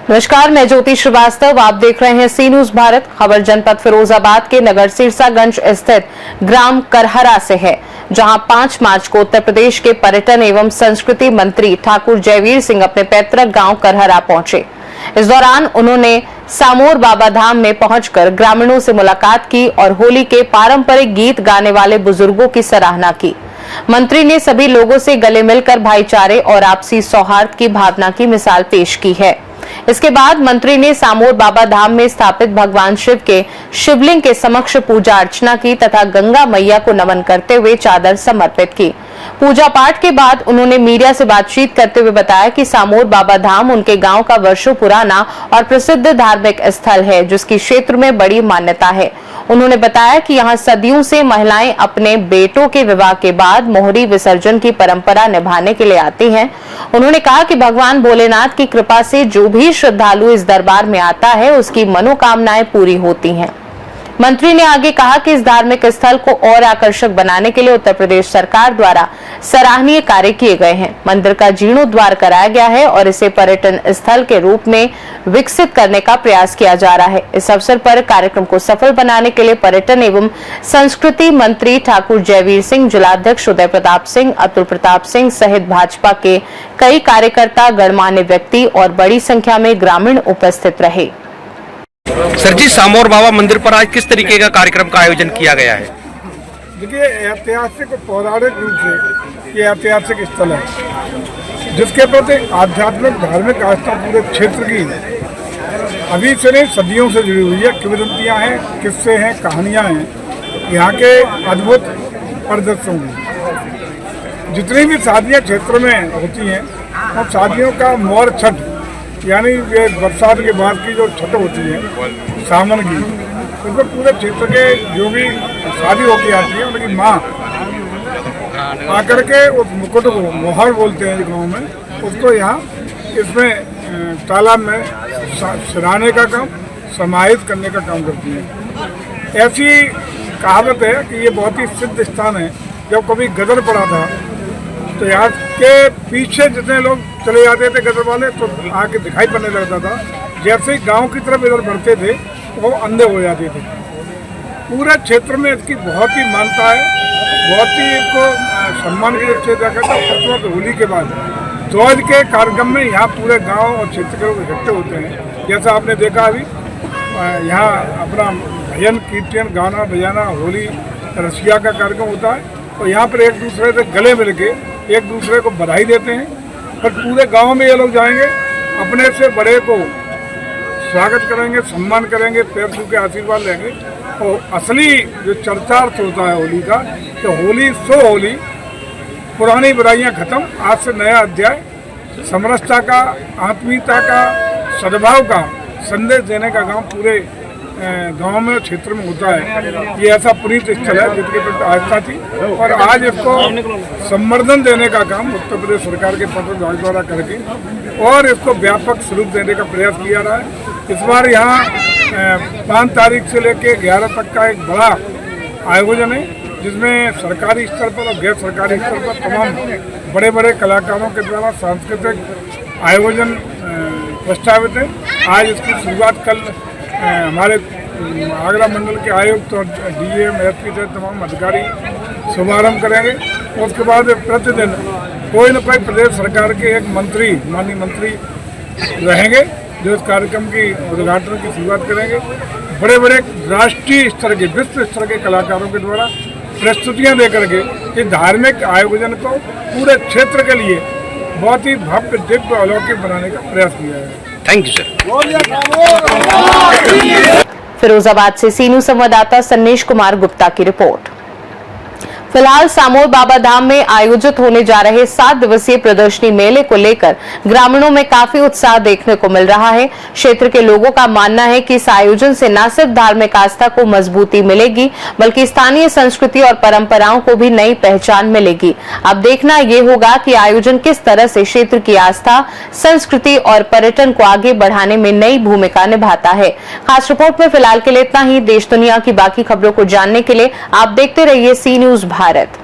नमस्कार, मैं ज्योति श्रीवास्तव। आप देख रहे हैं सी न्यूज भारत। खबर जनपद फिरोजाबाद के नगर सिरसागंज स्थित ग्राम करहरा से है, जहां 5 मार्च को उत्तर प्रदेश के पर्यटन एवं संस्कृति मंत्री ठाकुर जयवीर सिंह अपने पैतृक गांव करहरा पहुंचे। इस दौरान उन्होंने सामोर बाबा धाम में पहुंचकर ग्रामीणों से मुलाकात की और होली के पारंपरिक गीत गाने वाले बुजुर्गों की सराहना की। मंत्री ने सभी लोगों से गले मिलकर भाईचारे और आपसी सौहार्द की भावना की मिसाल पेश की है। इसके बाद मंत्री ने सामोर बाबा धाम में स्थापित भगवान शिव के शिवलिंग के समक्ष पूजा अर्चना की तथा गंगा मैया को नमन करते हुए चादर समर्पित की। पूजा पाठ के बाद उन्होंने मीडिया से बातचीत करते हुए बताया कि सामोर बाबा धाम उनके गांव का वर्षों पुराना और प्रसिद्ध धार्मिक स्थल है, जिसकी क्षेत्र में बड़ी मान्यता है। उन्होंने बताया कि यहां सदियों से महिलाएं अपने बेटों के विवाह के बाद मोहरी विसर्जन की परंपरा निभाने के लिए आती हैं। उन्होंने कहा कि भगवान भोलेनाथ की कृपा से जो भी श्रद्धालु इस दरबार में आता है, उसकी मनोकामनाएं पूरी होती हैं। मंत्री ने आगे कहा कि इस धार्मिक स्थल को और आकर्षक बनाने के लिए उत्तर प्रदेश सरकार द्वारा सराहनीय कार्य किए गए हैं। मंदिर का जीर्णोद्धार कराया गया है और इसे पर्यटन स्थल के रूप में विकसित करने का प्रयास किया जा रहा है। इस अवसर पर कार्यक्रम को सफल बनाने के लिए पर्यटन एवं संस्कृति मंत्री ठाकुर जयवीर सिंह, जिलाध्यक्ष उदय प्रताप सिंह, अतुल प्रताप सिंह सहित भाजपा के कई कार्यकर्ता, गणमान्य व्यक्ति और बड़ी संख्या में ग्रामीण उपस्थित रहे। सर जी, सामोर बाबा मंदिर पर आज किस तरीके का कार्यक्रम का आयोजन किया गया है? देखिए, ऐतिहासिक और पौराणिक रूप से ये ऐतिहासिक स्थल है, जिसके प्रति आध्यात्मिक धार्मिक आस्था पूरे क्षेत्र की अभी से नहीं सदियों से जुड़ी हुई है। किंवदंतियाँ हैं, किस्से हैं, कहानियाँ हैं यहाँ के अद्भुत परिदृश्यों की। जितनी भी शादियाँ क्षेत्र में होती हैं, और शादियों का मोर छठ यानी ये बरसात के बाद की जो छठ होती है सावन की, उसमें पूरे क्षेत्र के जो भी शादी होकर आती है उनकी माँ आकर के उस मुकुट को मोहर बोलते हैं गाँव में, उसको यहाँ इसमें तालाब में सिराने का काम, समाहित करने का काम करती है। ऐसी कहावत है कि ये बहुत ही सिद्ध स्थान है। जब कभी गदर पड़ा था तो यहाँ के पीछे जितने लोग चले जाते थे गदर वाले, तो आके दिखाई पड़ने लगता था। जैसे ही गांव की तरफ इधर बढ़ते थे वो अंधे हो जाते थे। पूरे क्षेत्र में इसकी बहुत ही मान्यता है, बहुत ही इसको सम्मान के दृष्टि से देखा था। प्रतिवर्ष होली के बाद ध्वज के कार्यक्रम में यहाँ पूरे गांव और क्षेत्र के लोग इकट्ठे होते हैं। जैसा आपने देखा अभी यहाँ अपना भजन कीर्तन गाना बजाना होली रसिया का कार्यक्रम होता है, और यहाँ पर एक दूसरे से गले मिल के एक दूसरे को बधाई देते हैं। पर पूरे गांव में ये लोग जाएंगे, अपने से बड़े को स्वागत करेंगे, सम्मान करेंगे, पैर छू के आशीर्वाद लेंगे। और असली जो चरितार्थ होता है होली का, तो होली सो होली, पुरानी बुराइयां खत्म, आज से नया अध्याय, समरसता का, आत्मीयता का, सद्भाव का संदेश देने का काम पूरे गांव में क्षेत्र में होता है। ये ऐसा पुनीत स्थल है जिसके प्रति आस्था थी, और आज इसको संवर्धन देने का काम उत्तर प्रदेश सरकार के पत्र विभाग द्वारा करके और इसको व्यापक स्वरूप देने का प्रयास किया रहा है। इस बार यहाँ 5 तारीख से लेकर 11 तक का एक बड़ा आयोजन है, जिसमें सरकारी स्तर पर और गैर सरकारी स्तर पर तमाम बड़े बड़े कलाकारों के द्वारा सांस्कृतिक आयोजन प्रस्तावित है। आज इसकी शुरुआत कल हमारे आगरा मंडल के आयुक्त और डीएम एसपी से तमाम अधिकारी शुभारंभ करेंगे। उसके बाद प्रतिदिन कोई न कोई प्रदेश सरकार के एक मंत्री, माननीय मंत्री रहेंगे, जो इस कार्यक्रम की उद्घाटन की शुरुआत करेंगे। बड़े बड़े राष्ट्रीय स्तर के, विश्व स्तर के कलाकारों के द्वारा प्रस्तुतियाँ दे करके इस धार्मिक आयोजन को पूरे क्षेत्र के लिए बहुत ही भव्य दिव्य अलौकिक बनाने का प्रयास किया है। Thank you sir. फिरोजाबाद से सी न्यूज संवाददाता सन्नेश कुमार गुप्ता की रिपोर्ट। फिलहाल सामोर बाबा धाम में आयोजित होने जा रहे 7 दिवसीय प्रदर्शनी मेले को लेकर ग्रामीणों में काफी उत्साह देखने को मिल रहा है। क्षेत्र के लोगों का मानना है कि इस आयोजन से न सिर्फ धार्मिक आस्था को मजबूती मिलेगी, बल्कि स्थानीय संस्कृति और परंपराओं को भी नई पहचान मिलेगी। अब देखना ये होगा कि आयोजन किस तरह से क्षेत्र की आस्था, संस्कृति और पर्यटन को आगे बढ़ाने में नई भूमिका निभाता है। खास रिपोर्ट में फिलहाल के लिए इतना ही। देश दुनिया की बाकी खबरों को जानने के लिए आप देखते रहिए सी न्यूज भारत। भारत।